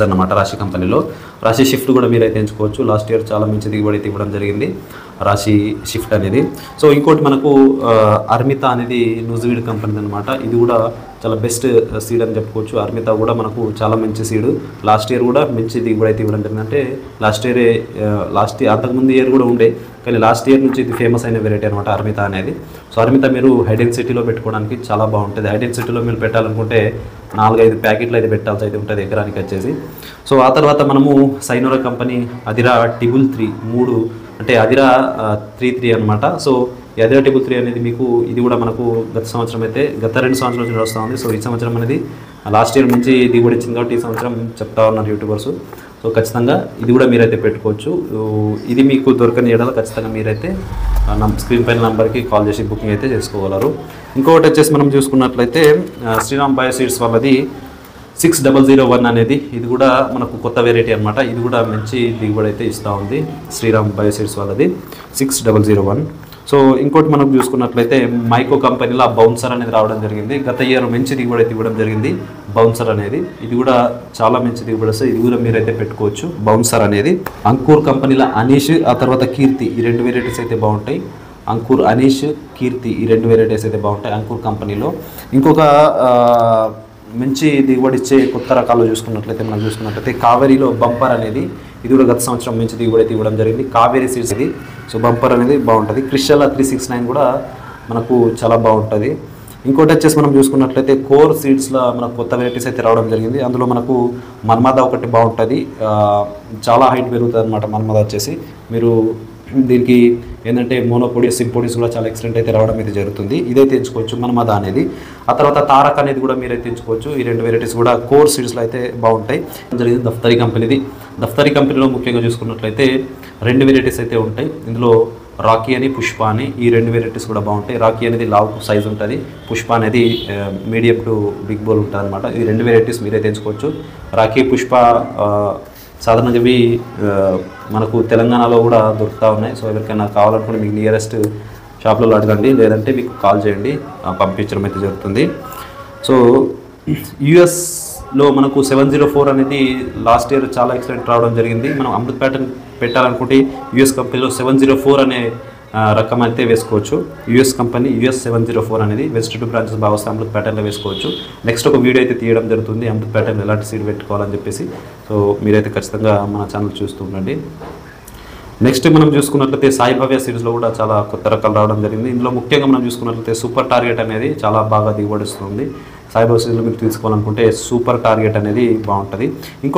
అన్నమాట రాశి కంపెనీలో. రాశి షిఫ్ట్ కూడా మీరైతే ఎంచుకోవచ్చు. లాస్ట్ ఇయర్ చాలా మంచి దిగుబడి అయితే ఇవ్వడం జరిగింది రాశి షిఫ్ట్ అనేది. సో ఇంకోటి మనకు అర్మిత అనేది న్యూజివీడ్ కంపెనీ అనమాట. ఇది కూడా చాలా బెస్ట్ సీడ్ అని చెప్పుకోవచ్చు. అర్మిత కూడా మనకు చాలా మంచి సీడ్. లాస్ట్ ఇయర్ కూడా మంచి దిగుబడి అయితే ఇవ్వడం జరిగింది. అంటే లాస్ట్ ఇయర్ అంతకుముందు ఇయర్ కూడా ఉండే, కానీ లాస్ట్ ఇయర్ నుంచి ఇది ఫేమస్ అయిన వెరైటీ అనమాట అర్మిత అనేది. సో అర్మిత మీరు హైడెన్ సిటీలో పెట్టుకోవడానికి చాలా బాగుంటుంది. హైడెన్ సిటీలో మీరు పెట్టాలనుకుంటే 4-5 ప్యాకెట్లు అయితే పెట్టాల్సి అయితే ఉంటుంది ఎకరానికి వచ్చేసి. సో ఆ తర్వాత మనము సైనోరా కంపెనీ అదిరా టిబుల్ 3 అంటే అదిరా 3 అనమాట. సో ఈ అదిరా టిబుల్ 3 అనేది మీకు ఇది కూడా మనకు గత 2 సంవత్సరాల నుంచి వస్తూ ఉంది. సో ఈ సంవత్సరం అనేది లాస్ట్ ఇయర్ నుంచి దిగుబడి ఇచ్చింది కాబట్టి ఈ సంవత్సరం చెప్తా ఉన్నారు యూట్యూబర్స్. సో ఖచ్చితంగా ఇది కూడా మీరైతే పెట్టుకోవచ్చు. ఇది మీకు దొరకని ఏడాది ఖచ్చితంగా మీరైతే స్క్రీన్ పైన నెంబర్కి కాల్ చేసి బుకింగ్ అయితే చేసుకోగలరు. ఇంకొకటి వచ్చేసి మనం చూసుకున్నట్లయితే శ్రీరామ్ బయో సీడ్స్ వాళ్ళది 6001 అనేది ఇది కూడా మనకు కొత్త వెరైటీ అనమాట. ఇది కూడా మంచి దిగుబడి అయితే ఇస్తూ ఉంది శ్రీరామ్ బయో సీడ్స్ వాళ్ళది 6001. సో ఇంకోటి మనం చూసుకున్నట్లయితే మైకో కంపెనీలో బౌన్సర్ అనేది రావడం జరిగింది. గత ఇయర్ మంచి దిగుబడి అయితే ఇవ్వడం జరిగింది బౌన్సర్ అనేది. ఇది కూడా చాలా మంచి దిగుబడి వస్తుంది. ఇది కూడా మీరైతే పెట్టుకోవచ్చు బౌన్సర్ అనేది. అంకుర్ కంపెనీలో అనీష్ ఆ తర్వాత కీర్తి ఈ 2 వెరైటీస్ అయితే బాగుంటాయి. అంకుర్ అనీష్ కీర్తి ఈ 2 వెరైటీస్ అయితే బాగుంటాయి అంకుర్ కంపెనీలో. ఇంకొక మంచి దిగుబడి ఇచ్చే కొత్త రకాలు చూసుకున్నట్లయితే కావేరీలో బంపర్ అనేది ఇది కూడా గత సంవత్సరం మంచి దిగుబడి అయితే ఇవ్వడం జరిగింది. కావేరీ సీడ్స్ ఇది. సో బంపర్ అనేది బాగుంటుంది. క్రిస్టల్ 369 కూడా మనకు చాలా బాగుంటుంది. ఇంకోటి వచ్చేసి మనం చూసుకున్నట్లయితే కోర్ సీడ్స్లో మనకు కొత్త వెరైటీస్ అయితే రావడం జరిగింది. అందులో మనకు మన్మద ఒకటి బాగుంటుంది. చాలా హైట్ పెరుగుతుంది అనమాట మన్మద వచ్చేసి. మీరు దీనికి ఏంటంటే మోనోపోడియస్ సింపోడియస్ కూడా చాలా ఎక్సలెంట్ అయితే రావడం అయితే జరుగుతుంది. ఇదైతే ఎంచుకోవచ్చు మన్మద అనేది. ఆ తర్వాత తారక్ అనేది కూడా మీరైతే ఎంచుకోవచ్చు. ఈ 2 వెరైటీస్ కూడా కోర్ సీడ్స్లో అయితే బాగుంటాయి. జరిగింది దఫ్తరీ కంపెనీది. దఫ్తరీ కంపెనీలో ముఖ్యంగా చూసుకున్నట్లయితే 2 వెరైటీస్ అయితే ఉంటాయి. ఇందులో రాకీ అని పుష్ప అని ఈ 2 వెరైటీస్ కూడా బాగుంటాయి. రాకీ అనేది లావ్ సైజ్ ఉంటుంది. పుష్ప అనేది మీడియం టు బిగ్ బోల్ ఉంటుంది అనమాట. ఈ 2 వెరైటీస్ మీరైతే ఎంచుకోవచ్చు. రాకీ పుష్ప సాధారణంగా ఇవి మనకు తెలంగాణలో కూడా దొరుకుతూ ఉన్నాయి. సో ఎవరికైనా కావాలనుకుంటే మీకు నియరెస్ట్ షాప్లలో అడగండి, లేదంటే మీకు కాల్ చేయండి, పంపించడం అయితే జరుగుతుంది. సో యూఎస్లో మనకు 704 అనేది లాస్ట్ ఇయర్ చాలా ఎక్సలెంట్ రావడం జరిగింది. మనం అమృత్ ప్యాటర్న్ పెట్టాలనుకుంటే యూఎస్ కంపెనీలో 704 అనే రకం అయితే వేసుకోవచ్చు. యూఎస్ కంపెనీ యూఎస్ 704 అనేది వెస్ట్ 2 బ్రాంచెస్ బాగా వస్తే అమృత్ ప్యాటర్న్లో వేసుకోవచ్చు. నెక్స్ట్ ఒక వీడియో అయితే తీయడం జరుగుతుంది అమృత్ ప్యాటర్న్ ఎలాంటి సీడ్ పెట్టుకోవాలని చెప్పేసి. సో మీరైతే ఖచ్చితంగా మన ఛానల్ చూస్తూ ఉండండి. నెక్స్ట్ మనం చూసుకున్నట్లయితే సాయి భవ్య సీడ్స్లో కూడా చాలా కొత్త రకాలు రావడం జరిగింది. ఇందులో ముఖ్యంగా మనం చూసుకున్నట్లయితే సూపర్ టార్గెట్ అనేది చాలా బాగా దిగుబడిస్తుంది. సాయి భవ్య సీడ్స్లో మీరు తీసుకోవాలనుకుంటే సూపర్ టార్గెట్ అనేది బాగుంటుంది. ఇంకో